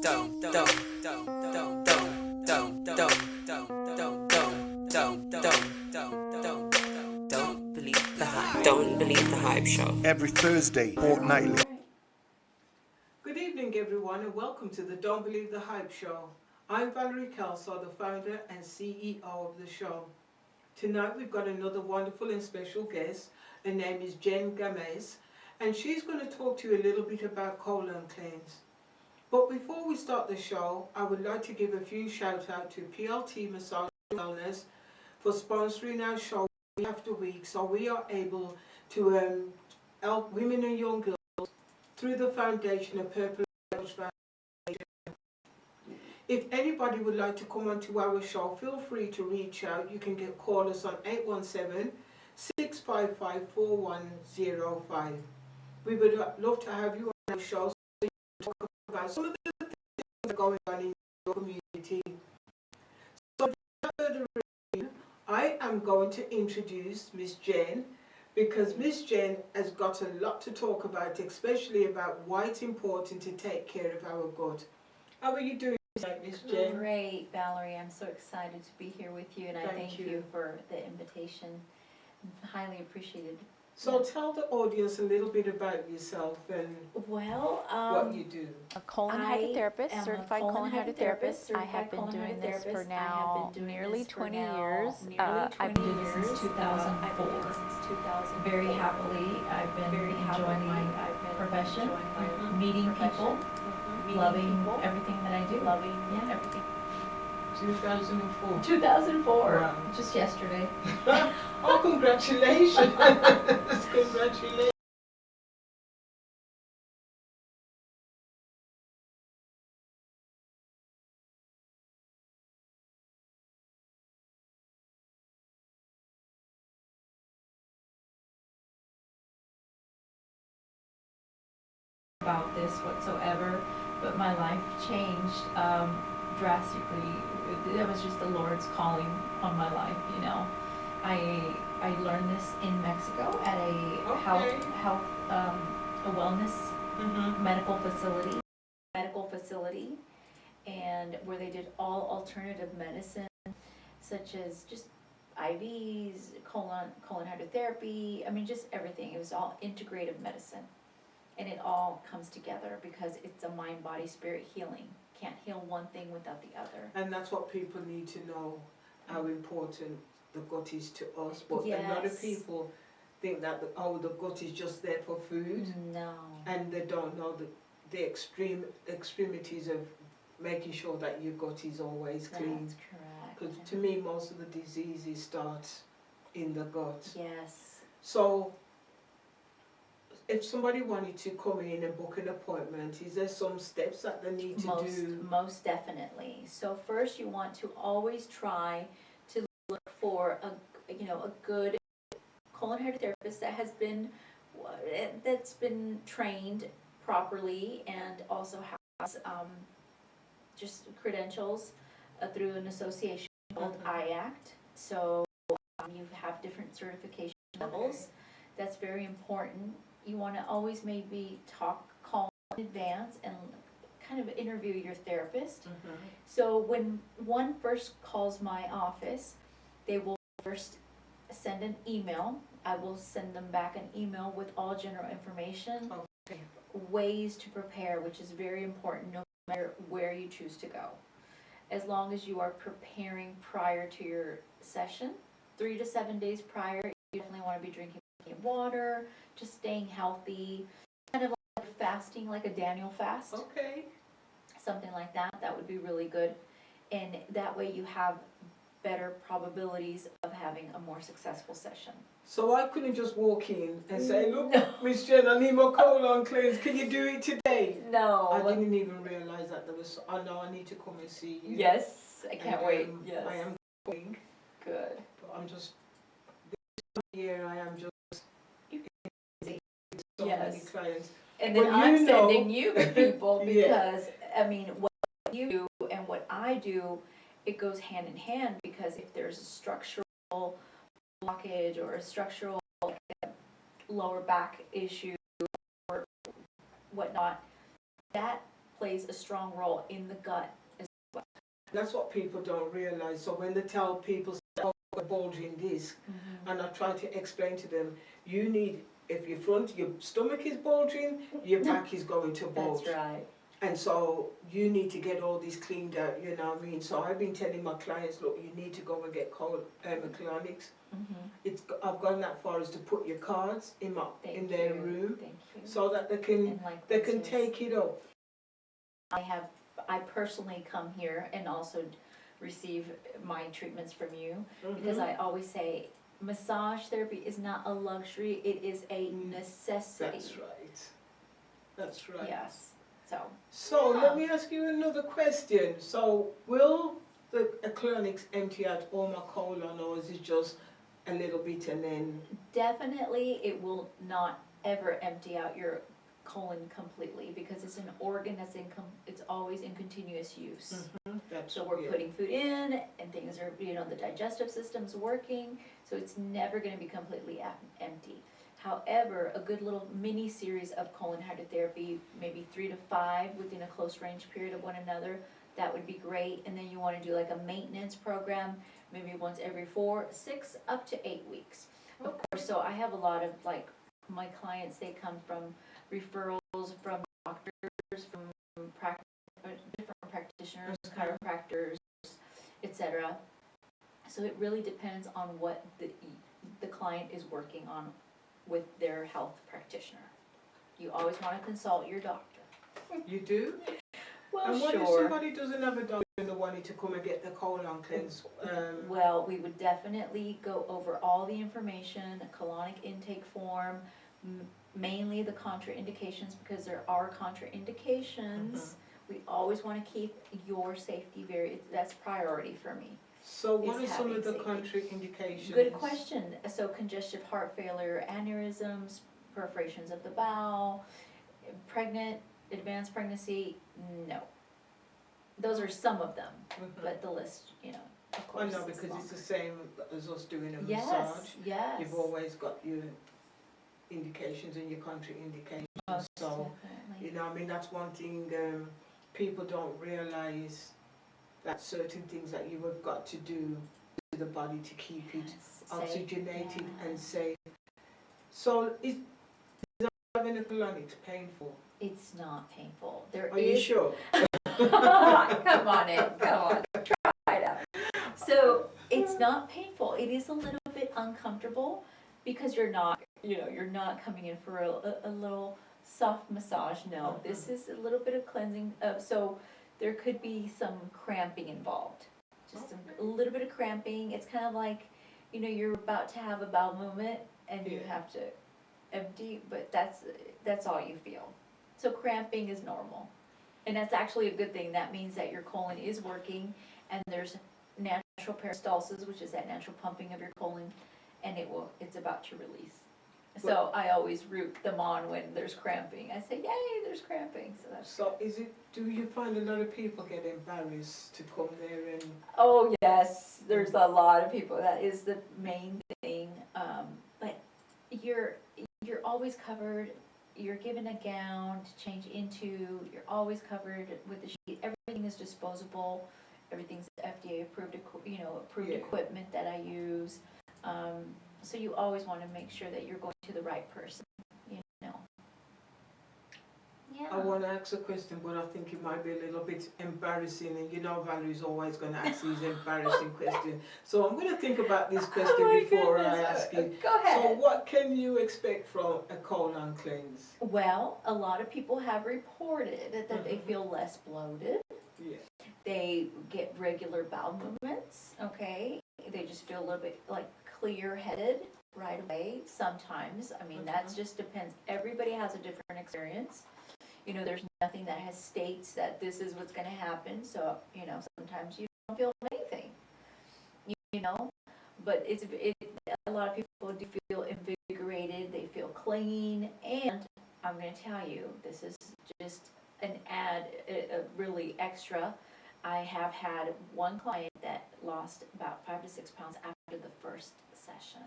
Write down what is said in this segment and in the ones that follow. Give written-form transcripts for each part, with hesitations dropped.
Don't believe the hype show. Every Thursday, fortnightly. Good evening, everyone, and welcome to the Don't Believe the Hype show. I'm Valerie Kelso, the founder and CEO of the show. Tonight we've got another wonderful and special guest. Her name is Gamez, and she's going to talk to you a little bit about colon cleanse. But before we start the show, I would like to give a few shout out to PLT Massage Wellness for sponsoring our show week after week, so we are able to help women and young girls through the foundation of Purple Rose Foundation. If anybody would like to come onto our show, feel free to reach out. You can call us on 817-655-4105. We would love to have you on our show so you can talk about some of the things that are going on in your community. So without further ado, I am going to introduce Miss Jen, because Miss Jen has got a lot to talk about, especially about why it's important to take care of our gut. How are you doing tonight, Miss Jen? Great, Valerie. I'm so excited to be here with you, and I thank you for the invitation. Highly appreciated. So tell the audience a little bit about yourself and what you do. A colon hydrotherapist, certified colon hydrotherapist. I have been doing this for now nearly 20 years. I've been doing this since 2004. Very happily, I've been enjoying my profession, meeting people, loving everything that I do. Everything. 2004. 2004, Wow. just yesterday. Oh, congratulations! Congratulations! About this whatsoever, but my life changed drastically. That was just the Lord's calling on my life, you know. I learned this in Mexico at a health a wellness medical facility, and where they did all alternative medicine, such as just IVs, colon hydrotherapy. I mean, just everything. It was all integrative medicine. And it all comes together because it's a mind, body, spirit healing. Can't heal one thing without the other. And that's what people need to know, how important the gut is to us. But a lot of people think that the gut is just there for food. No. And they don't know the extremities of making sure that your gut is always clean. That's correct. Because to me, most of the diseases start in the gut. Yes. So if somebody wanted to come in and book an appointment, is there some steps that they need to do? Most definitely. So first, you want to always try to look for a good colon hydrotherapist that's been trained properly and also has just credentials through an association called IACT. So you have different certification levels. That's very important. You want to always maybe call in advance and kind of interview your therapist. So when one first calls my office, they will first send an email. I will send them back an email with all general information, ways to prepare, which is very important no matter where you choose to go. As long as you are preparing prior to your session, 3 to 7 days prior, you definitely want to be drinking water, just staying healthy, kind of like fasting, like a Daniel fast. Okay. Something like that. That would be really good. And that way you have better probabilities of having a more successful session. So I couldn't just walk in and say, look, Miss Jen, I need my colon cleanse. Can you do it today? No. I didn't even realize that there was, I know I need to come and see you. Yes, I can't wait. Yes. I am going. Good. But I'm just, this year I am just so many clients. And then I'm sending you the people because, I mean, what you do and what I do, it goes hand in hand, because if there's a structural blockage or a structural lower back issue or whatnot, that plays a strong role in the gut. That's what people don't realize. So when they tell people, oh, a bulging disc, and I try to explain to them, you need, if your stomach is bulging, your back is going to bulge. That's right. And so you need to get all this cleaned out, you know what I mean? So I've been telling my clients, look, you need to go and get colonics. I've gone that far as to put your cards in their room, Thank you. so that they can take it up. I personally come here and also receive my treatments from you, because I always say massage therapy is not a luxury, it is a necessity. That's right. That's right. Yes. So let me ask you another question. So will the colonics empty out all my colon, or is it just a little bit and then? Definitely it will not ever empty out your colon completely, because it's an organ that's it's always in continuous use. So we're putting food in and things are, the digestive system's working, so it's never going to be completely empty. However, a good little mini series of colon hydrotherapy, maybe 3 to 5 within a close range period of one another, that would be great. And then you want to do like a maintenance program, maybe once every 4, 6, up to 8 weeks. Of course, so I have a lot of my clients, they come from referrals from doctors, from different practitioners, chiropractors, etc. So it really depends on what the client is working on with their health practitioner. You always want to consult your doctor. You do? Well, and what sure. if somebody doesn't have a doctor and they wanted to come and get the colon cleanse? Well, we would definitely go over all the information, a colonic intake form, mainly the contraindications, because there are contraindications. We always want to keep your safety that's priority for me. So what are some of the contraindications? Good question. So congestive heart failure, aneurysms, perforations of the bowel, advanced pregnancy, no. Those are some of them, but the list, of course. I know, because it's the same as us doing a yes, massage. Yes. You've always got your indications and your contraindications. Most so, definitely. that's one thing people don't realize, that certain things that you have got to do to the body to keep it oxygenated and safe. So is having a colonic painful? It's not painful. Are you sure? Come on in, come on, try it out. So it's not painful. It is a little bit uncomfortable, because you're not coming in for a little soft massage. No, this is a little bit of cleansing. So there could be some cramping involved. Just a little bit of cramping. It's kind of like, you're about to have a bowel movement and you have to empty, but that's all you feel. So cramping is normal. And that's actually a good thing. That means that your colon is working, and there's natural peristalsis, which is that natural pumping of your colon, and it's about to release. So I always root them on when there's cramping. I say, yay, there's cramping. So do you find a lot of people get embarrassed to come there and? Oh yes, there's a lot of people. That is the main thing. But you're always covered. You're given a gown to change into. You're always covered with the sheet. Everything is disposable. Everything's FDA approved. Equipment that I use. So you always want to make sure that you're going to the right person, Yeah. I want to ask a question, but I think it might be a little bit embarrassing, and Valerie's always going to ask these embarrassing questions. So I'm going to think about this question before I ask you. Go ahead. So what can you expect from a colon cleanse? Well, a lot of people have reported that they feel less bloated. Yeah. They get regular bowel movements, okay? They just feel a little bit clear-headed right away sometimes. That just depends. Everybody has a different experience. There's nothing that states that this is what's going to happen. So, sometimes you don't feel anything, but a lot of people do feel invigorated. They feel clean. And I'm going to tell you, this is just an really extra. I have had one client that lost about 5 to 6 pounds after the first session,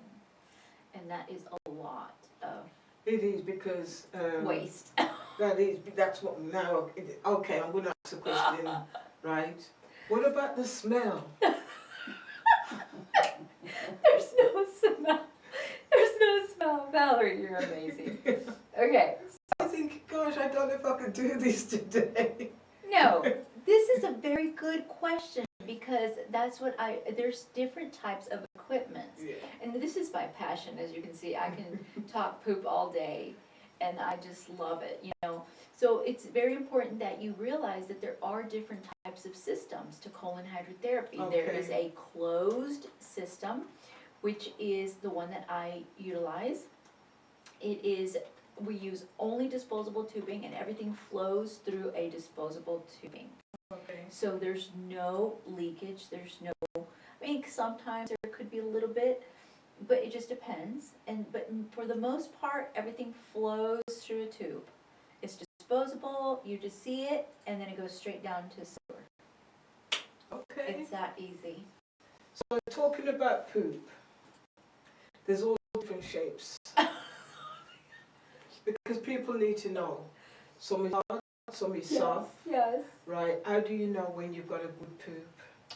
and that is a lot of It is, because waste. That's what now. Okay, I'm going to ask a question, right? What about the smell? There's no smell. There's no smell. Valerie, you're amazing. Okay. I think, gosh, I don't know if I could do this today. No, this is a very good question because there's different types of equipment. Yeah. And this is my passion, as you can see. I can talk poop all day and I just love it, you know. So it's very important that you realize that there are different types of systems to colon hydrotherapy. Okay. There is a closed system, which is the one that I utilize. We use only disposable tubing and everything flows through a disposable tubing. Okay. So there's no leakage, I mean, sometimes there could be a little bit, but it just depends. But for the most part, everything flows through a tube. It's disposable, you just see it, and then it goes straight down to sewer. Okay. It's that easy. So talking about poop, there's all different shapes. Because people need to know. Some is hard, some is soft. Yes. Right? How do you know when you've got a good poop?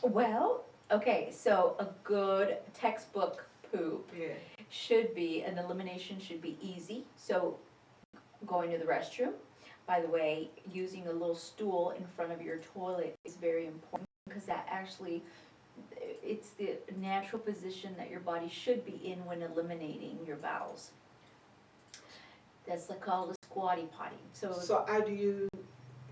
Well, okay, so a good textbook poop Yeah. an elimination should be easy. So going to the restroom, by the way, using a little stool in front of your toilet is very important because that actually, it's the natural position that your body should be in when eliminating your bowels. That's called a squatty potty. So how do you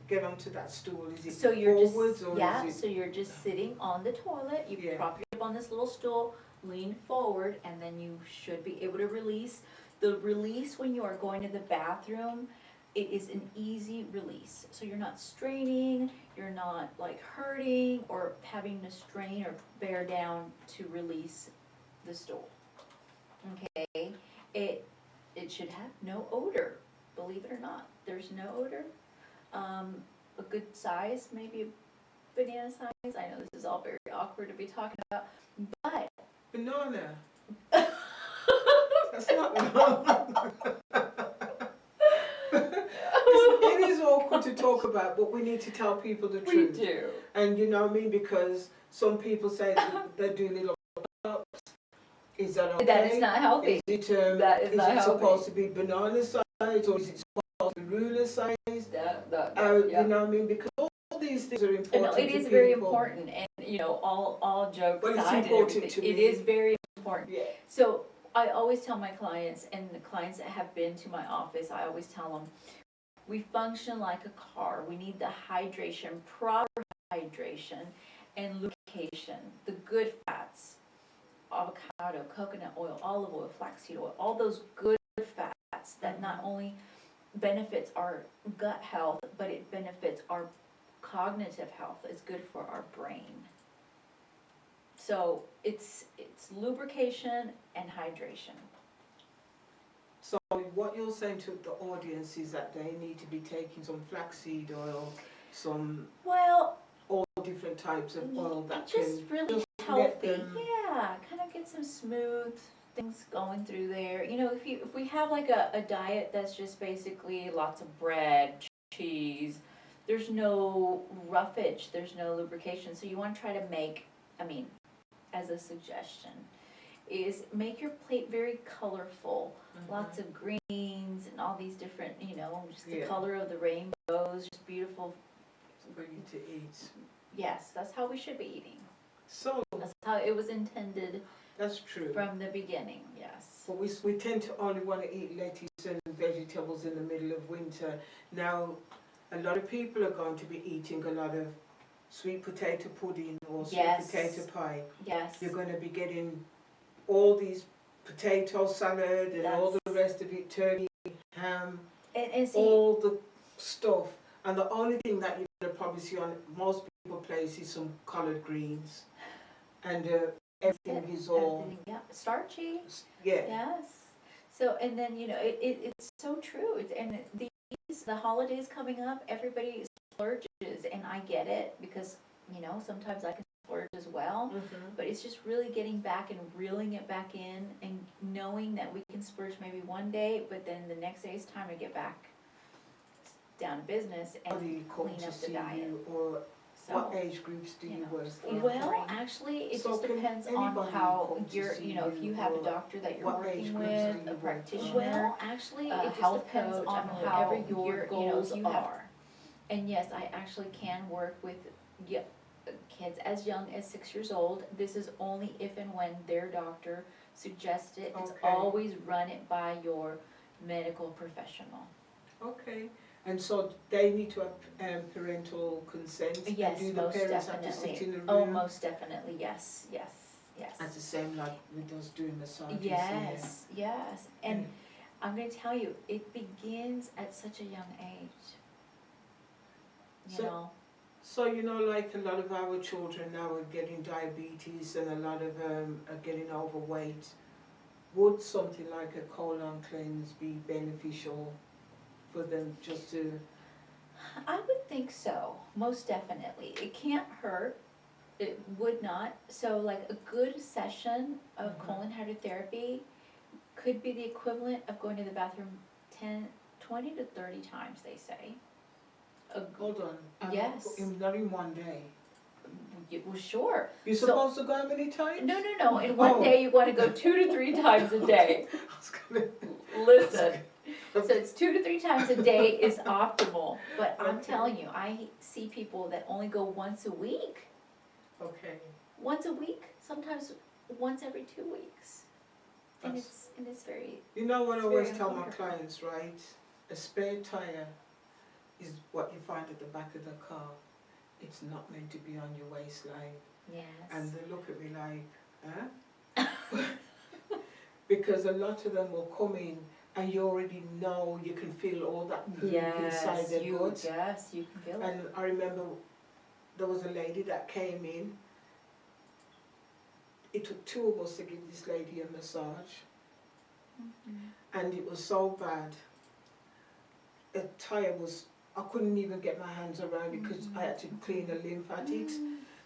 get onto that stool? Is it So you're forwards just, or yeah, is it? so you're just sitting on the toilet, you Yeah. prop it up on this little stool, lean forward, and then you should be able to release. The release when you are going to the bathroom, it is an easy release. So you're not straining, you're not like hurting or having to strain or bear down to release the stool. Okay, it should have no odor, believe it or not. There's no odor. A good size, maybe a banana size. I know this is all very awkward to be talking about, but Banana. That's not banana. It is awkward to talk about, but we need to tell people the we truth. do. And you know what I mean? Because some people say they do little cups. Is that okay? That is not healthy. Is it, That is not it healthy. supposed to be banana size or is it supposed to be ruler size? Yeah. You know what I mean? Because all these things are important. No, it is to very people. important, and you know, all jokes But it's aside, and important everything, to it me. is very important. Yeah. So I always tell my clients, and the clients that have been to my office, I always tell them, we function like a car. We need the hydration, proper hydration, and lubrication, the good fats, avocado, coconut oil, olive oil, flaxseed oil, all those good fats that not only benefits our gut health, but it benefits our cognitive health. It's good for our brain. So it's lubrication and hydration. So what you're saying to the audience is that they need to be taking some flaxseed oil, some Well, all different types of oil that just can really just let healthy. them- Yeah, kind of get some smooth things going through there. You know, if we have like a diet that's just basically lots of bread, cheese, there's no roughage, there's no lubrication. So you want to try to make, I mean, as a suggestion, is make your plate very colorful. Lots of greens and all these different, you know, just the Yeah. color of the rainbows, just beautiful. for you to eat. Yes, that's how we should be eating. So That's how it was intended that's true. from the beginning, yes. But we tend to only want to eat lettuce and vegetables in the middle of winter. Now, a lot of people are going to be eating a lot of sweet potato pudding or sweet Yes. potato pie. Yes. You're going to be getting all these potato salad and all the rest of it, turkey, ham, And see, all the stuff. And the only thing that you're going to probably see on most people's plates is some collard greens. And everything is all, everything, yeah, starchy, yeah. yes. So, and then, you know, it's so true. The holidays coming up, everybody splurges, and I get it because, you know, sometimes I can splurge as well. But it's just really getting back and reeling it back in and knowing that we can splurge maybe one day, but then the next day it's time to get back down to business and Somebody come clean to up the see diet. you, or So, what age groups do you work just with? well, actually, it So just can depends on anybody how come to you're, see you know, if you, you have a or doctor that you're what age working groups with, do a you work practitioner, with? well, actually, a it just health depends coach, on whatever how your you know, goals if you have. are. And yes, I actually can work with kids as young as 6 years old. This is only if and when their doctor suggests it. It's Okay. always run it by your medical professional. Okay, and so they need to have parental consent? Yes, And do the most parents have to sit definitely. in the room? Oh, most definitely, yes, yes, yes. That's the same like with us doing massages here. Yes, yes, and Mm. I'm gonna tell you, it begins at such a young age. You So- know, So, you know, like a lot of our children now are getting diabetes and a lot of them are getting overweight. Would something like a colon cleanse be beneficial for them just to, I would think so, most definitely. It can't hurt, it would not. So like a good session of Mhm. colon hydrotherapy could be the equivalent of going to the bathroom 20 to 30 times, they say. hold on? Yes. Not in one day. Well, sure. You're So- supposed to go how many times? No, in one Oh. day you wanna go 2 to 3 times a day. I was gonna. Listen, so it's 2 to 3 times a day is optimal, but I'm Okay. telling you, I see people that only go once a week. Okay. Once a week, sometimes once every 2 weeks. And That's- it's very, You know what I It's always very tell my uncomfortable. clients, right? A spare tire is what you find at the back of the car. It's not meant to be on your waistline. yes. And they look at me like, huh? Because a lot of them will come in and you already know, you can feel all that poo inside their gut. Yes, you can feel it. And I remember there was a lady that came in. It took 2 of us to give this lady a massage. And it was so bad. The tire was, I couldn't even get my hands around it because I had to clean the lymphatics.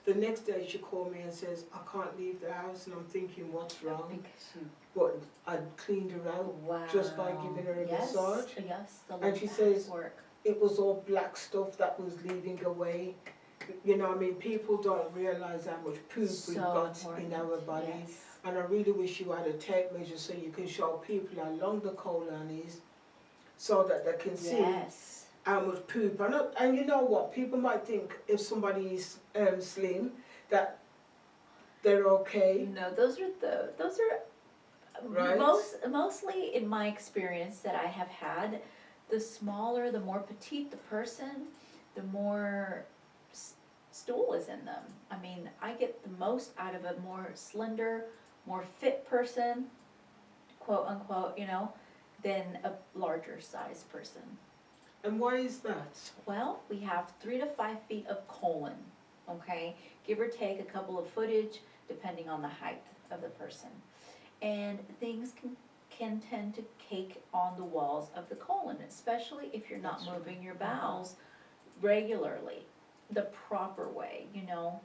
The next day she called me and says, I can't leave the house, and I'm thinking, what's wrong? Because you, But I'd cleaned her out wow. just by giving her a Yes, massage. yes, the And she lymphatic says- work. It was all black stuff that was leading away. You know, I mean, people don't realise how much poop we've So got important. in our body. Yes. And I really wish you had a tape measure so you can show people how long the colon is, so that they can see Yes. how much poop. And you know what? People might think if somebody is slim, that they're okay. No, those are Right. mostly in my experience that I have had, the smaller, the more petite the person, the more stool is in them. I mean, I get the most out of a more slender, more fit person, quote unquote, you know, than a larger size person. And why is that? Well, we have 3 to 5 feet of colon, okay? Give or take a couple of footage, depending on the height of the person. And things can tend to cake on the walls of the colon, especially if you're not That's right. moving your bowels regularly, the proper way, you know?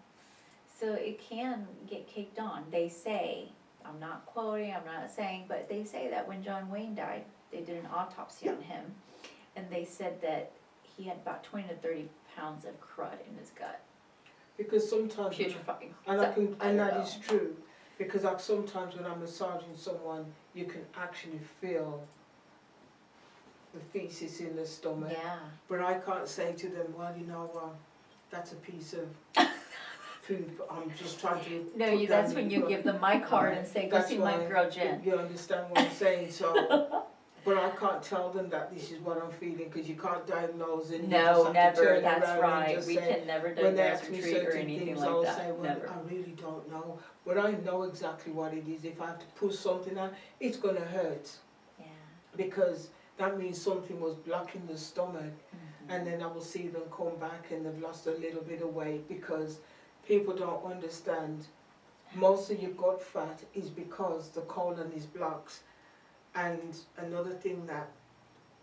So it can get caked on. They say, I'm not quoting, I'm not saying, but they say that when John Wayne died, they did an autopsy on him, and they said that he had about 20 to 30 pounds of crud in his gut, Because sometimes, putrefying. and So, I can, I and don't that know. is true, because sometimes when I'm massaging someone, you can actually feel the feces in the stomach. Yeah. But I can't say to them, well, you know what, that's a piece of poop. I'm just trying to. No, put you, down that's when the- you give them my card and say, go That's see my why- girl Jen. You understand what I'm saying? So, but I can't tell them that this is what I'm feeling, because you can't diagnose and you just No, have to never, turn that's around and right, just we say, can never when they diagnose ask or me treat or certain anything things, like I'll that, say, well, never. I really don't know, but I know exactly what it is. If I have to push something out, it's gonna hurt, Yeah. because that means something was blocking the stomach, Mhm. and then I will see them come back and they've lost a little bit of weight, because people don't understand. Most of your gut fat is because the colon is blocked. And another thing that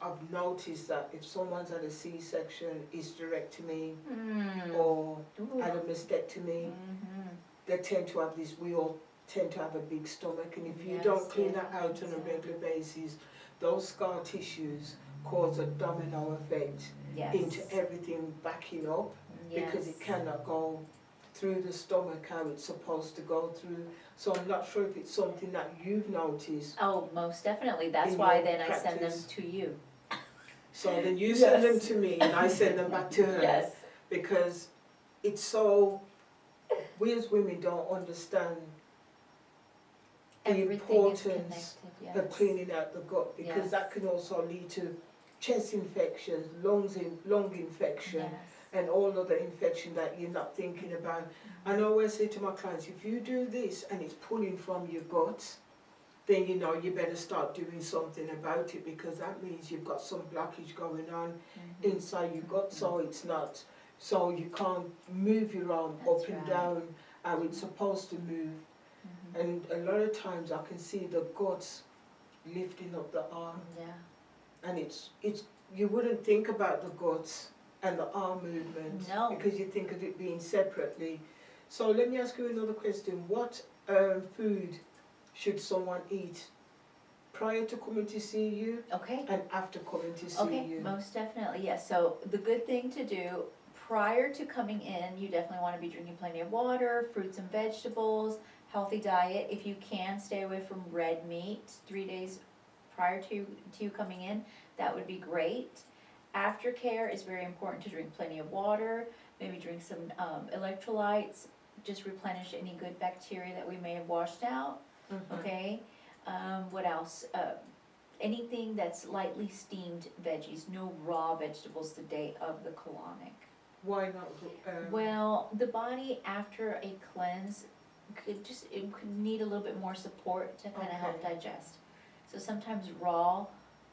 I've noticed, that if someone's had a C-section, hysterectomy, Mm. or Ooh. had a mastectomy, Mhm. they tend to have this, we all tend to have a big stomach, and if you Yes, don't clean yeah, that out on a yeah. regular basis, those scar tissues cause a domino effect. Yes. into everything backing up because it Yes. cannot go through the stomach how it's supposed to go through. So I'm not sure if it's something that you've noticed. Oh, most definitely. That's In why your then I send them practice. to you. So then you send them Yes. to me and I send them back to her. Yes. Because it's so, we as women don't understand the Everything is importance connected, yes. of cleaning out the gut, because Yes. that can also lead to chest infections, lung infection, Yes. and all other infection that you're not thinking about. And I always say to my clients, if you do this and it's pulling from your gut, then you know you better start doing something about it, because that means you've got some blockage going on Mhm. inside your gut, so it's not, so you can't move your arm That's up and right. down how it's supposed to move. Mhm. And a lot of times I can see the guts lifting up the arm, Yeah. and it's you wouldn't think about the guts and the arm movement, No. because you think of it being separately. So let me ask you another question. What food should someone eat prior to coming to see you Okay. and after coming to see Okay, you? most definitely, yes. So the good thing to do prior to coming in, you definitely want to be drinking plenty of water, fruits and vegetables, healthy diet. If you can, stay away from red meat 3 days prior to you coming in, that would be great. Aftercare is very important to drink plenty of water, maybe drink some electrolytes, just replenish any good bacteria that we may have washed out, Mhm. okay? What else? Anything that's lightly steamed veggies, no raw vegetables the day of the colonic. Why not? Well, the body after a cleanse it could need a little bit more support to kind of help Okay. digest. So sometimes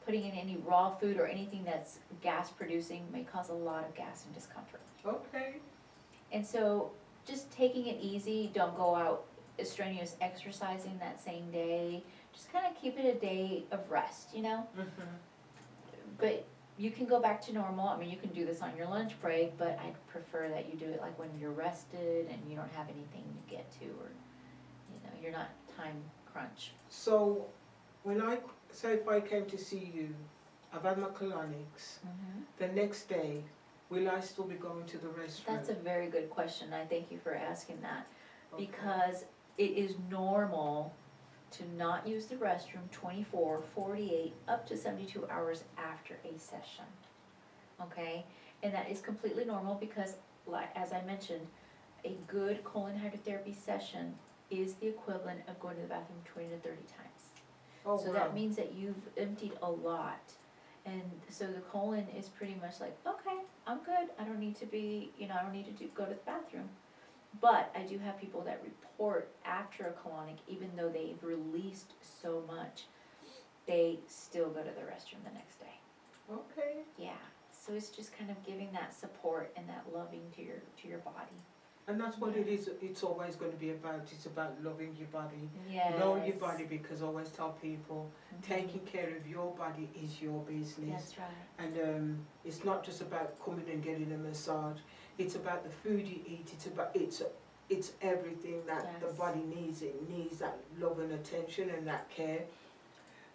putting in any raw food or anything that's gas producing may cause a lot of gas and discomfort. Okay. And so just taking it easy, don't go out strenuous exercising that same day, just kind of keep it a day of rest, you know? Mhm. But you can go back to normal. I mean, you can do this on your lunch break, but I'd prefer that you do it like when you're rested and you don't have anything to get to, or, you know, you're not time crunch. So, when say if I came to see you, I've had my colonics, the next day, will I still be going to the restroom? That's a very good question. I thank you for asking that, Okay. because it is normal to not use the restroom 24, 48, up to 72 hours after a session, okay? And that is completely normal because, like, as I mentioned, a good colon hydrotherapy session is the equivalent of going to the bathroom 20 to 30 times. Oh, So wow. that means that you've emptied a lot. And so the colon is pretty much like, okay, I'm good, I don't need to be, you know, I don't need to go to the bathroom. But I do have people that report after a colonic, even though they've released so much, they still go to the restroom the next day. Okay. Yeah, so it's just kind of giving that support and that loving to your body. And that's what Yeah. it is. It's always going to be about. It's about loving your body. Yes. Know your body, because I always tell people, Mhm. taking care of your body is your business. That's right. And it's not just about coming and getting a massage. It's about the food you eat. It's everything that the Yes. body needs. It needs that love and attention and that care.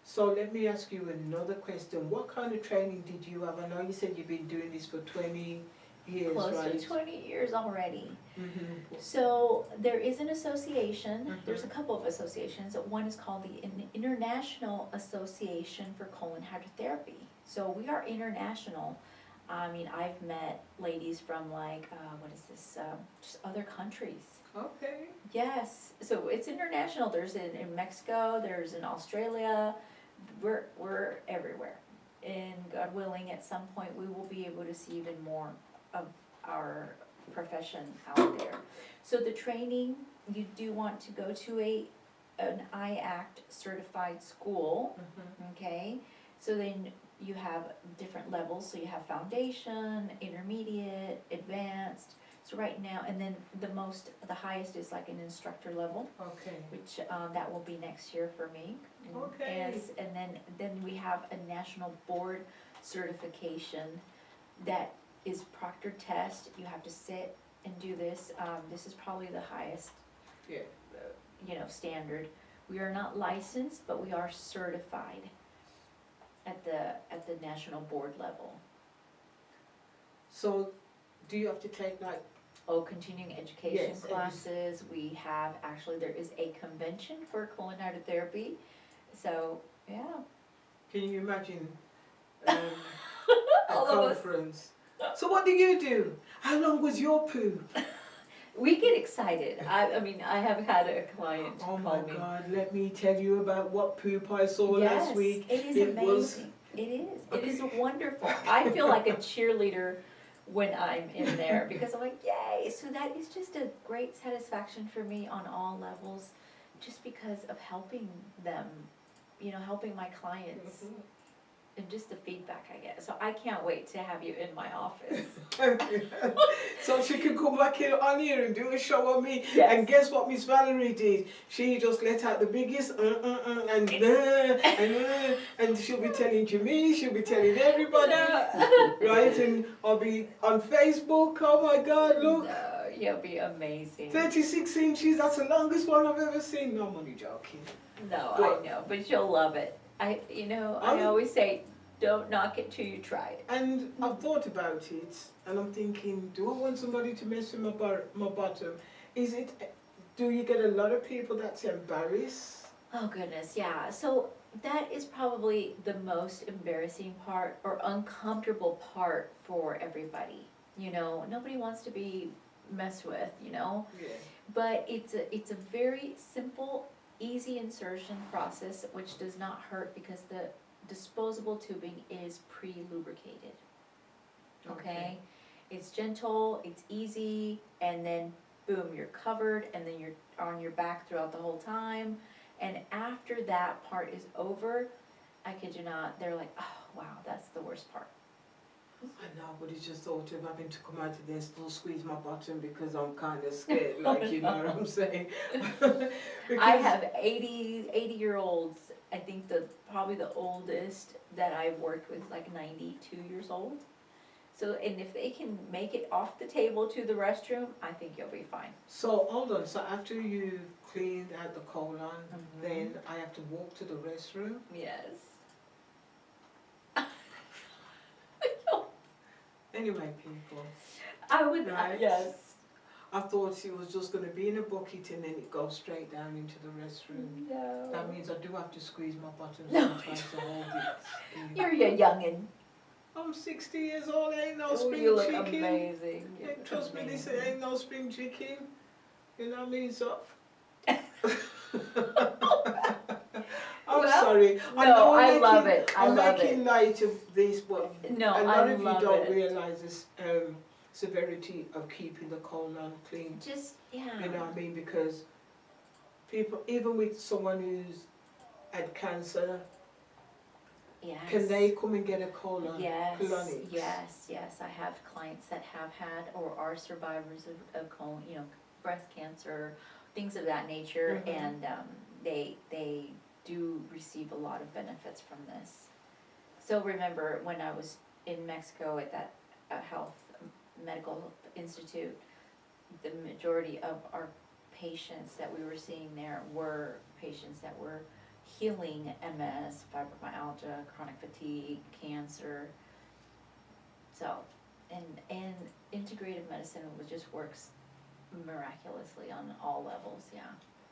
So let me ask you another question. What kind of training did you have? I know you said you've been doing this for 20 years, Close right? to 20 years already. Mm-hmm. So there is an association, Mhm. there's a couple of associations. One is called the International Association for Colon Hydrotherapy. So we are international. I mean, I've met ladies from like, just other countries. Okay. Yes, so it's international. There's in Mexico, there's in Australia, we're everywhere. And God willing, at some point, we will be able to see even more of our profession out there. So the training, you do want to go to an IACT certified school, Mm-hmm. okay? So then you have different levels, so you have foundation, intermediate, advanced. So right now, and then the highest is like an instructor level, Okay. which that will be next year for me. Okay. And then we have a national board certification that is proctored test. You have to sit and do this. This is probably the highest, Yeah. standard. We are not licensed, but we are certified at the national board level. So, do you have to take like? Continuing education Yes, classes. We have, actually, there is a convention for colon hydrotherapy. So, yeah. Can you imagine a All of us. conference? So what do you do? How long was your poo? We get excited. I mean, I have had a client Oh my call me. God! Let me tell you about what poop I saw last week. Yes, it is It was- amazing. It is. It is wonderful. I feel like a cheerleader when I'm in there because I'm like, yay! So that is just a great satisfaction for me on all levels, just because of helping them, helping my clients. And just the feedback I get. So I can't wait to have you in my office. So she could come back here on here and do a show on me. Yes. And guess what Miss Valerie did? She just let out the biggest and she'll be telling Jimmy, she'll be telling everybody, right? And I'll be on Facebook. Oh my God, look. No, you'll be amazing. 36 inches, that's the longest one I've ever seen. No, I'm only joking. No, But- I know, but you'll love it. I always say, don't knock it till you try it. And I've thought about it, and I'm thinking, do I want somebody to mess with my bottom? Do you get a lot of people that's embarrassed? Oh goodness, yeah. So that is probably the most embarrassing part or uncomfortable part for everybody. Nobody wants to be messed with, Yeah. But it's a very simple, easy insertion process which does not hurt because the disposable tubing is pre-lubricated. Okay? It's gentle, it's easy, and then boom, you're covered, and then you're on your back throughout the whole time. And after that part is over, I kid you not, they're like, oh wow, that's the worst part. I know, but it's just thought of having to come out of there and still squeeze my bottom because I'm kind of scared, like, you know what I'm saying? I have 80-year-olds, I think probably the oldest that I've worked with, like 92 years old. So, and if they can make it off the table to the restroom, I think you'll be fine. So, hold on, so after you've cleaned out the colon, then I have to walk to the restroom? Yes. Anyway, people, I would, Right. yes. I thought it was just going to be in a bucket and then it goes straight down into the restroom. No. That means I do have to squeeze my bottom No, sometimes to hold it. in. You're a youngin'. I'm 60 years old, ain't no Oh, spring you look chicken. amazing. You Hey, look trust me, this amazing. ain't no spring chicken. You know what I mean? So. I'm Well, sorry. No, I I'm love making- it. I I'm love making it. light of this, but No, a lot I of you love don't it. realize this severity of keeping the colon clean. Just, yeah. You know what I mean? Because people, even with someone who's had cancer, Yes. can they come and get a colon? Yes, colonics? yes. I have clients that have had or are survivors of colon, breast cancer, things of that nature, Mhm. and they do receive a lot of benefits from this. So remember when I was in Mexico at that medical institute, the majority of our patients that we were seeing there were patients that were healing MS, fibromyalgia, chronic fatigue, cancer. So, and integrative medicine just works miraculously on all levels, yeah.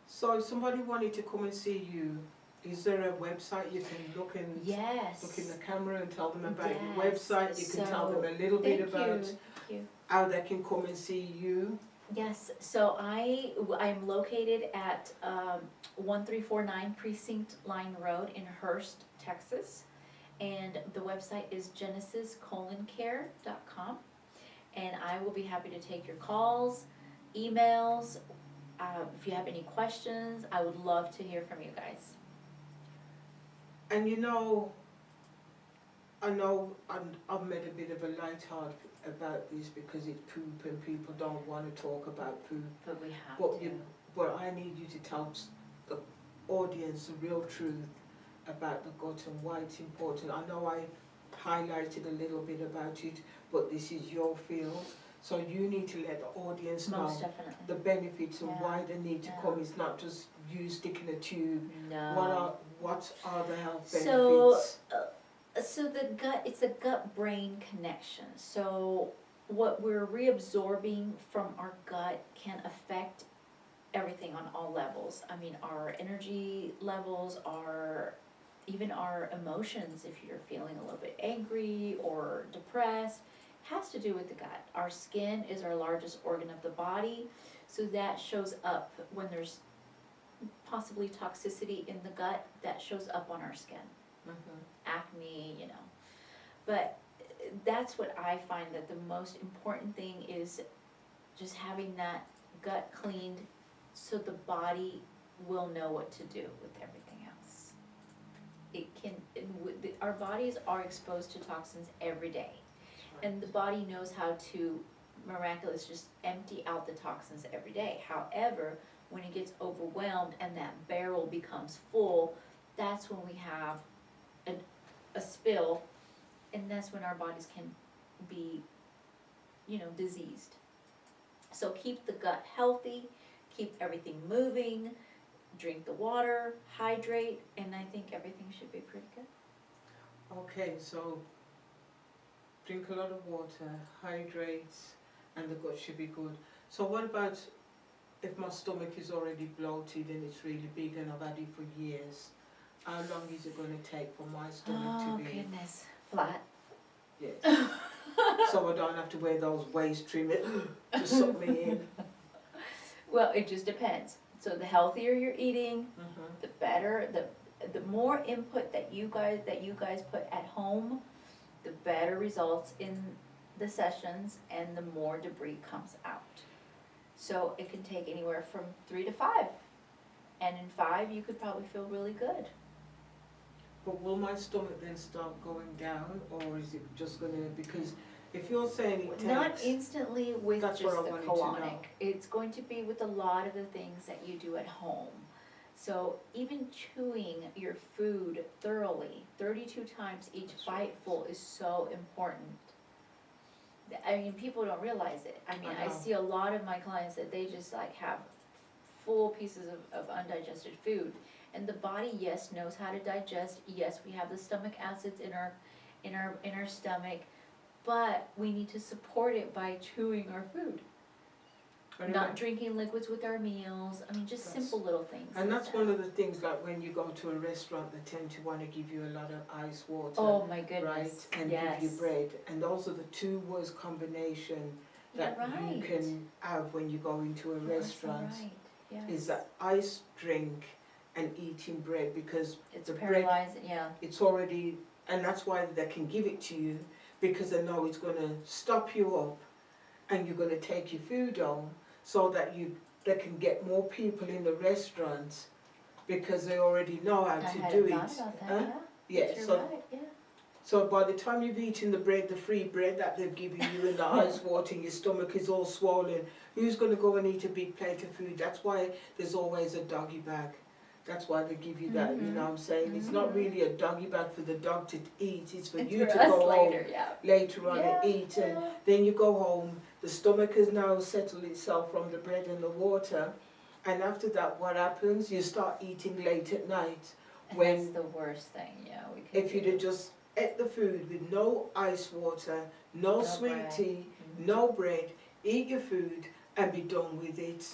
So if somebody wanted to come and see you, is there a website you can look in Yes. the camera and tell them about your Yes. website? You can tell them a little bit about Thank you. how they can come and see you. Yes, so I'm located at 1349 Precinct Line Road in Hurst, Texas. And the website is genesiscoloncare.com. And I will be happy to take your calls, emails. If you have any questions, I would love to hear from you guys. And I know I've made a bit of a light heart about this because it's poop and people don't want to talk about poop. But we have But to. But I need you to tell the audience the real truth about the gut and why it's important. I know I highlighted a little bit about it, but this is your field. So you need to let the audience Most know definitely. the benefits and Yeah. why they need to Yeah. come. It's not just you sticking a tube. No. What are the health So, benefits? So the gut, it's a gut-brain connection. So what we're reabsorbing from our gut can affect everything on all levels. I mean, our energy levels, even our emotions, if you're feeling a little bit angry or depressed, has to do with the gut. Our skin is our largest organ of the body, so that shows up when there's possibly toxicity in the gut, that shows up on our skin. Acne, But that's what I find that the most important thing is just having that gut cleaned so the body will know what to do with everything else. Our bodies are exposed to toxins every day. And the body knows how to miraculously just empty out the toxins every day. However, when it gets overwhelmed and that barrel becomes full, that's when we have a spill, and that's when our bodies can be, diseased. So keep the gut healthy, keep everything moving, drink the water, hydrate, and I think everything should be pretty good. Okay, so drink a lot of water, hydrate, and the gut should be good. So what about if my stomach is already bloated and it's really big and I've had it for years? How long is it going to take for my stomach to be Goodness, flat. Yes. So I don't have to wear those waist trimmers to suck me in. Well, it just depends. So the healthier you're eating, the better, the more input that you guys put at home, the better results in the sessions and the more debris comes out. So it can take anywhere from 3 to 5. And in 5 you could probably feel really good. But will my stomach then start going down, or is it just going to, because if you're saying it takes... Not instantly with That's just what I the wanted to know. colonic. It's going to be with a lot of the things that you do at home. So even chewing your food thoroughly, 32 times each biteful is so important. I mean, people don't realize it. I mean, I see a lot of my clients that they just like have full pieces of undigested food. And the body, yes, knows how to digest. Yes, we have the stomach acids in our stomach, but we need to support it by chewing our food. Not drinking liquids with our meals. I mean, just simple little things. And that's one of the things, like when you go to a restaurant, they tend to want to give you a lot of ice water. Oh my goodness. Right? And give you bread. And those are the two worst combination that you can have when you go into a restaurant. Is that ice drink and eating bread, because it's the paralyzing, bread, it's already, and that's why they can give it to you, because they know it's going to stop you up and you're going to take your food home, so that they can get more people in the restaurants, because they already know how to do it. About that, So by the time you've eaten the bread, the free bread that they've given you, and the ice water in your stomach is all swollen, who's going to go and eat a big plate of food? That's why there's always a doggy bag. That's why they give you that, you know what I'm saying? It's not really a doggy bag for the dog to eat, it's for you to go home later on and eat. And then you go home, the stomach has now settled itself from the bread and the water. And after that, what happens? You start eating late at night. That's the worst thing, if you'd have just ate the food with no ice water, no sweet bread. tea, no bread, eat your food and be done with it.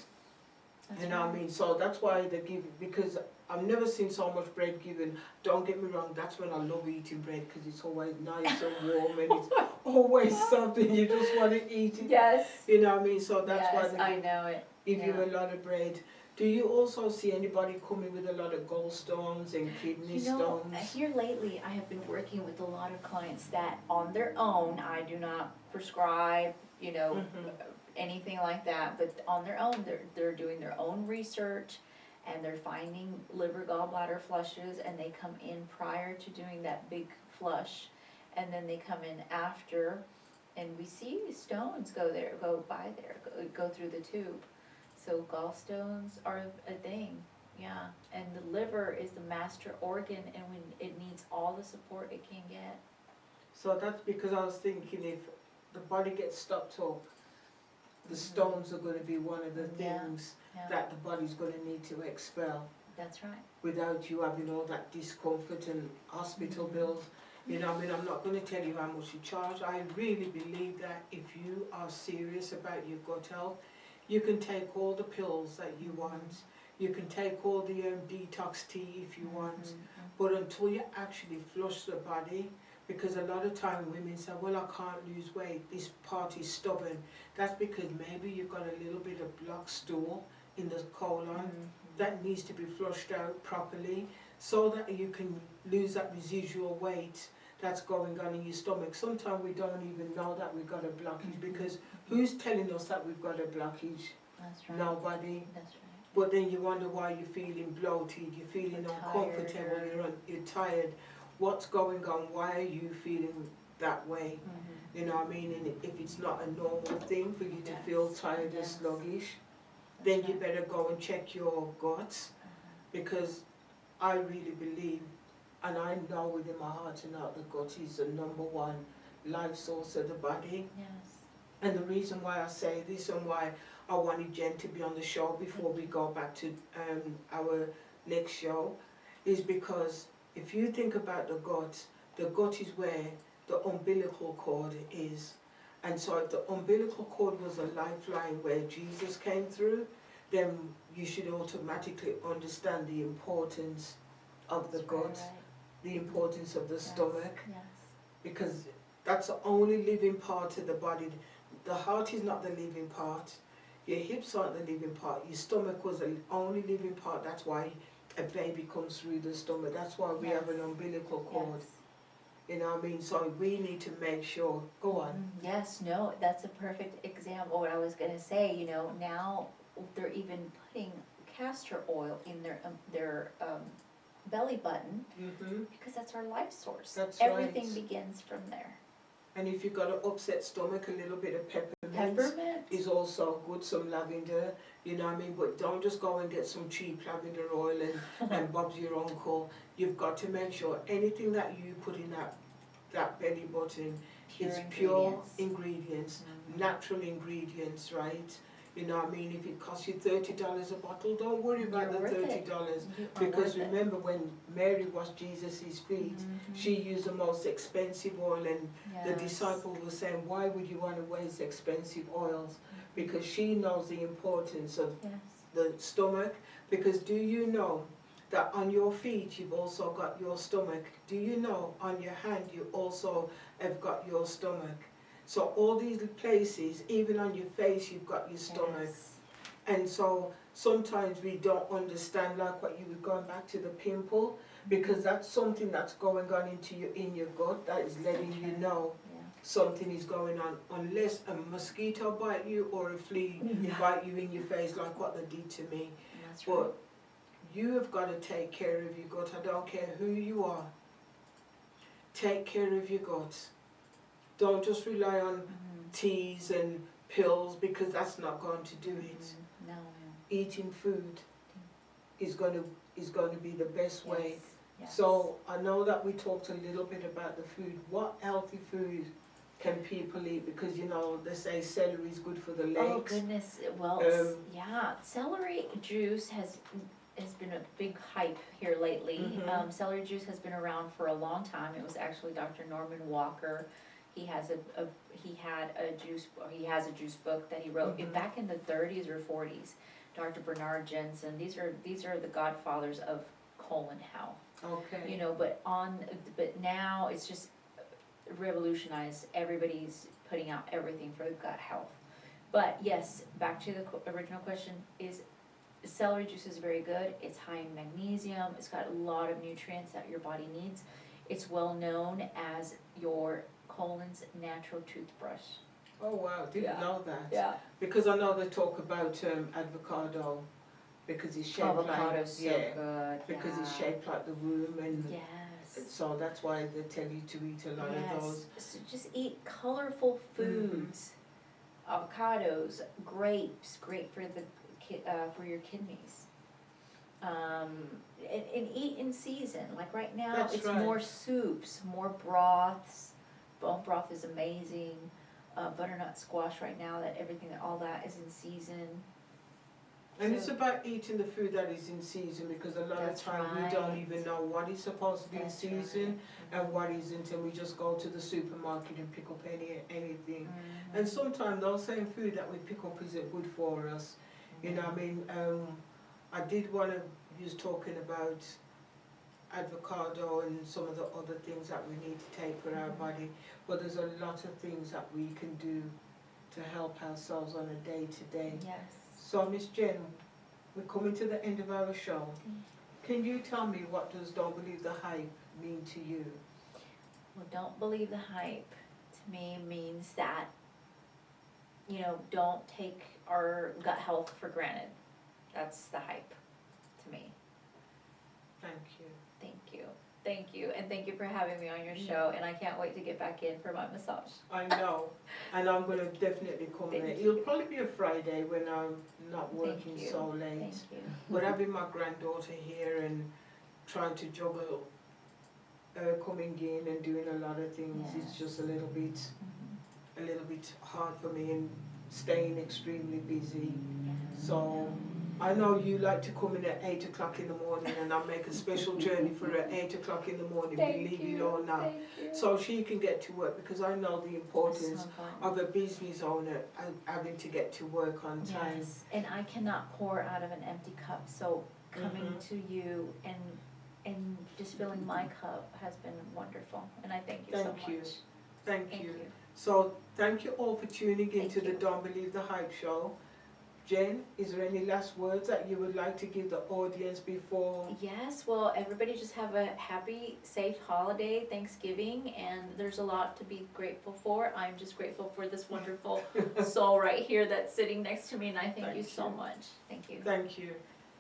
You know what I mean? So that's why they give it, because I've never seen so much bread given. Don't get me wrong, that's when I love eating bread, because it's always nice and warm and it's always something you just want to eat it. Yes. You know what I mean? So that's why they give you a lot of bread. Do you also see anybody coming with a lot of gallstones and kidney stones? Here lately I have been working with a lot of clients that on their own, I do not prescribe, anything like that, but on their own, they're doing their own research, and they're finding liver gallbladder flushes, and they come in prior to doing that big flush, and then they come in after, and we see stones go go through the tube. So gallstones are a thing, and the liver is the master organ, and when it needs all the support it can get. So that's because I was thinking, if the body gets stopped up, the stones are going to be one of the things that the body's going to need to expel. That's right. Without you having all that discomfort and hospital bills. You know, I mean, I'm not going to tell you how much you charge. I really believe that if you are serious about your gut health, you can take all the pills that you want. You can take all the detox tea if you want. But until you actually flush the body, because a lot of time women say, well, I can't lose weight, this part is stubborn. That's because maybe you've got a little bit of blocked stool in the colon that needs to be flushed out properly so that you can lose that residual weight that's going on in your stomach. Sometimes we don't even know that we've got a blockage because who's telling us that we've got a blockage? That's right. Nobody. That's right. But then you wonder why you're feeling bloated, you're feeling uncomfortable, you're tired. What's going on? Why are you feeling that way? You know what I mean? And if it's not a normal thing for you to feel tired and sluggish, then you better go and check your guts, because I really believe, and I know within my heart and heart, the gut is the #1 life source of the body. Yes. And the reason why I say this and why I wanted Jen to be on the show before we go back to our next show is because if you think about the gut is where the umbilical cord is. And so if the umbilical cord was a lifeline where Jesus came through, then you should automatically understand the importance of the gut, the importance of the stomach, because that's the only living part of the body. The heart is not the living part. Your hips aren't the living part. Your stomach was the only living part. That's why a baby comes through the stomach. That's why we have an umbilical cord. You know what I mean? So we need to make sure. Go on. Yes, no, that's a perfect example. What I was going to say, you know, now they're even putting castor oil in their belly button because that's our life source. That's Everything right. begins from there. And if you've got an upset stomach, a little bit of peppermint is also good, some lavender, you know what I mean? But don't just go and get some cheap lavender oil and Bob's your uncle. You've got to make sure anything that you put in that belly button is pure ingredients, natural ingredients, right? You know what I mean? If it costs you $30 a bottle, don't worry about the $30. Because remember when Mary washed Jesus' feet, she used the most expensive oil, and the disciples were saying, why would you want to waste expensive oils? Because she knows the importance of the stomach. Because do you know that on your feet you've also got your stomach? Do you know on your hand you also have got your stomach? So all these places, even on your face, you've got your stomach. And so sometimes we don't understand, like what you were going back to the pimple, because that's something that's going on in your gut that is letting you know something is going on, unless a mosquito bite you or a flea bite you in your face, like what they did to me. But you have got to take care of your gut. I don't care who you are. Take care of your gut. Don't just rely on teas and pills, because that's not going to do it. No. Eating food is going to be the best way. Yes. So I know that we talked a little bit about the food. What healthy food can people eat? Because you know they say celery is good for the legs. Oh goodness, well, celery juice has been a big hype here lately. Celery juice has been around for a long time. It was actually Dr. Norman Walker. He has a juice book that he wrote back in the 30s or 40s. Dr. Bernard Jensen. These are the godfathers of colon health. Okay. You know, but now it's just revolutionized. Everybody's putting out everything for gut health. But yes, back to the original question, is celery juice is very good. It's high in magnesium. It's got a lot of nutrients that your body needs. It's well known as your colon's natural toothbrush. Oh wow, didn't know that. Yeah. Because I know they talk about avocado, because it's shaped Avocado's like so good. because it's shaped like the womb, and yes. so that's why they tell you to eat a lot of those. So just eat colorful foods. Avocados, grapes, great for for your kidneys. And eat in season. Like right now, it's more soups, more broths. Bone broth is amazing. Butternut squash right now, all that is in season. And it's about eating the food that is in season, because a lot of That's time we don't right. even know what is supposed to be in That's season and what isn't, and we just go to the supermarket and pick up anything. Mhm. And sometimes those same food that we pick up isn't good for us. You know, I mean, I did want to, he was talking about avocado and some of the other things that we need to take for our body, but there's a lot of things that we can do to help ourselves on a day-to-day. Yes. So, Miss Jen, we're coming to the end of our show. Can you tell me, what does Don't Believe the Hype mean to you? Well, don't believe the hype to me means that, you know, don't take our gut health for granted. That's the hype to me. Thank you. Thank you. Thank you. And thank you for having me on your show. And I can't wait to get back in for my massage. I know, and I'm going to definitely come Thank there. you. It'll probably be a Friday when I'm not working Thank you. so late. Thank you. But having my granddaughter here and trying to juggle coming in and doing a lot of things, Yes. it's just a little bit Mhm. hard for me, and staying extremely busy. Yes. So I know you like to come in at 8 o'clock in the morning, and I'll make a special journey for her at 8 o'clock in the morning, Thank believe you. it or not. Thank you. So she can get to work, because I know the That's importance so important. of a business owner having to get to work on time. Yes, and I cannot pour out of an empty cup, so coming Mhm. to you and just filling my cup has been wonderful, and I thank you so much. Thank you. Thank Thank you. you. So thank you all for tuning in Thank to the you. Don't Believe the Hype show. Jen, is there any last words that you would like to give the audience before? Yes, well, everybody just have a happy, safe holiday, Thanksgiving, and there's a lot to be grateful for. I'm just grateful for this wonderful soul right here that's sitting next to me, and I thank you Thank so you. much. Thank you. Thank you.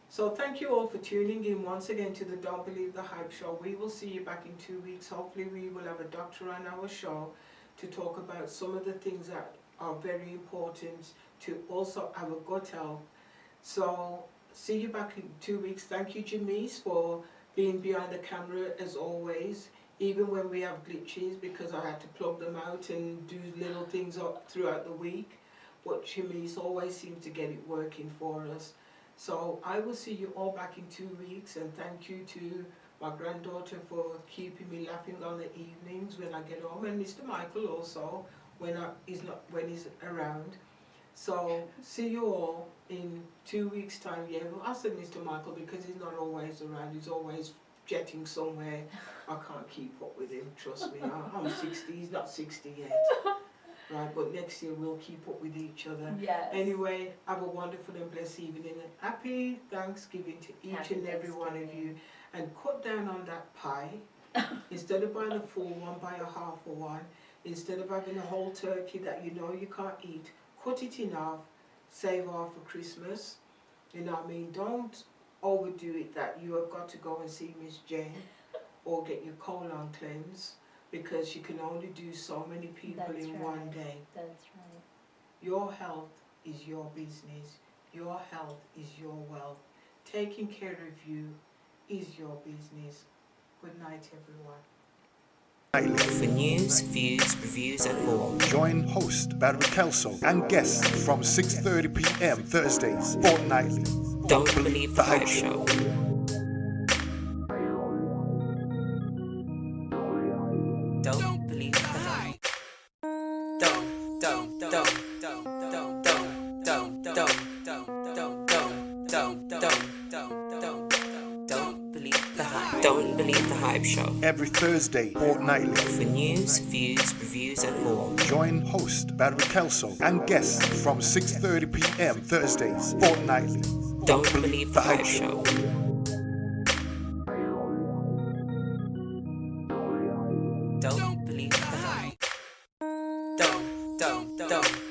So thank you all for tuning in once again to the Don't Believe the Hype show. We will see you back in 2 weeks. Hopefully we will have a doctor on our show to talk about some of the things that are very important to also our gut health. So see you back in 2 weeks. Thank you, Jamese, for being behind the camera as always, even when we have glitches, because I had to plug them out and do little things up throughout the week. But Jamese always seems to get it working for us. So I will see you all back in 2 weeks, and thank you to my granddaughter for keeping me laughing on the evenings when I get home, and Mr. Michael also when he's around. So see you all in 2 weeks' time. Yeah, well, I said Mr. Michael because he's not always around. He's always jetting somewhere. I can't keep up with him. Trust me. I'm 60. He's not 60 yet. Right, but next year we'll keep up with each other. Yes. Anyway, have a wonderful and blessed evening. Happy Thanksgiving to each Happy and every one of Thanksgiving. you. And cut down on that pie. Instead of buying a full one, buy a half of one. Instead of having a whole turkey that you know you can't eat, cut it in half, save half for Christmas. You know what I mean? Don't overdo it that you have got to go and see Miss Jane or get your colon cleansed, because she can only do so many people That's in right. one day. That's right. Your health is your business. Your health is your wealth. Taking care of you is your business. Good night, everyone. Nightly. For news, views, reviews, and more. Join host Valerie Kelso and guests from 6:30 p.m. Thursdays fortnightly. Don't Believe the Hype Show. Don't believe the hype. Don't believe the hype. Don't believe the hype show. Every Thursday fortnightly. For news, views, reviews, and more. Join host Valerie Kelso and guests from 6:30 p.m. Thursdays fortnightly. Don't believe the hype show. Don't believe the hype. Don't.